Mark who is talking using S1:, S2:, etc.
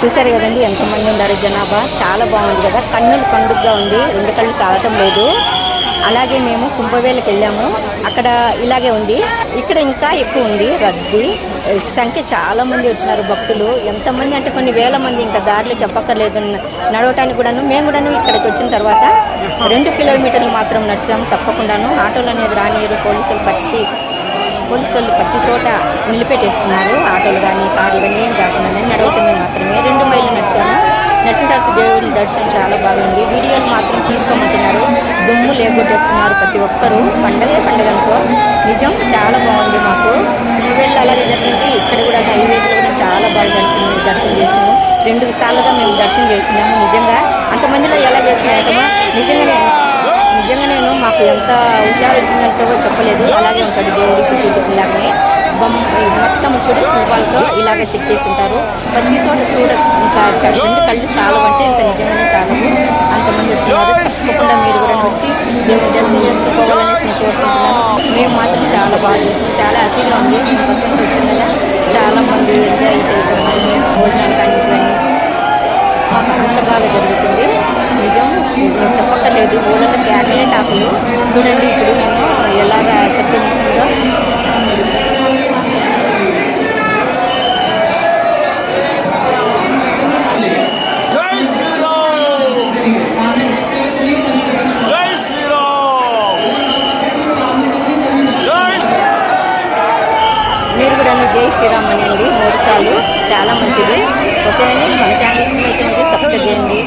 S1: చూసారు కదండి ఎంతమంది ఉన్నారు జనాభా. చాలా బాగుంది కదా, కన్నులు పండుగగా ఉంది, రెండు కళ్ళు కావటం లేదు. అలాగే మేము కుంభవేళకి వెళ్ళాము, అక్కడ ఇలాగే ఉంది. ఇక్కడ ఇంకా ఎక్కువ ఉంది రద్దీ, సంఖ్య చాలా మంది వచ్చినారు భక్తులు. ఎంతమంది అంటే కొన్ని వేల మంది, ఇంకా దారిలో చెప్పక్కర్లేదు. నడవటానికి కూడాను మేము కూడాను ఇక్కడికి వచ్చిన తర్వాత 2 కిలోమీటర్లు మాత్రం నడిచాము. తప్పకుండాను ఆటోలు అనేది రానియరు, పోలీసులు ప్రతి చోట నిలిపెట్టేస్తున్నారు. ఆటోలు కానీ కార్లు కానీ ఏం కాకుండా నడవటమే మాత్రమే 2 మైళ్ళు నడిచాము. నడిచిన తర్వాత దేవుని దర్శనం చాలా బాగుంది. వీడియోలు మాత్రం తీసుకోమంటున్నారు, దుమ్ము లేకొట్టేస్తున్నారు ప్రతి ఒక్కరూ. పండగ అనుకో, నిజం చాలా బాగుంది. మాకు వీళ్ళు అలాగే జరిగింది. ఇక్కడ కూడా హైవేస్లో కూడా చాలా బాగా దర్శనం చేసాము. 2 సార్లుగా మేము దర్శనం చేసుకున్నాము. నిజంగా అంతమందిలో ఎలా చేసినామో నిజంగా నేను మాకు ఎంత హుషారు వచ్చిందంటే చెప్పలేదు. అలాగే ఉంటాడు దేవుడికి చూపించలాగానే మొత్తం చూడ శిల్పాలతో ఇలాగే చెక్ చేసి ఉంటారు. ప్రతి చోట ఇంకా 2 కళ్ళు చాలు అంటే ఇంకా నిజంగానే చాలవు, అంతమంది వచ్చినారు. తప్పకుండా మీరు కూడా వచ్చి దేవుని దర్శనం చేసుకోవాలనేసి నేను కోరుకుంటున్నాను. మేము మాత్రం చాలా బాగా చేస్తాం, చాలా హ్యాపీగా ఉంది. బస్సులో వచ్చిన కదా చాలా మంది ఎంజాయ్ చేయడం, భోజనాలు కానించడం అంత బాగా జరుగుతుంది. నిజం నేను చెప్పక్కర్లేదు, ఊళ్ళలో కేకలే టాకులు. చూడండి ఇప్పుడు నేను ఎలాగా చెప్తుందో. మీరు కూడా జై శ్రీరామ్ అనండి 3 సార్లు, చాలా మంచిది. ఓకేనండి, మన ఛానల్ అయితే సబ్స్క్రైబ్ చేయండి.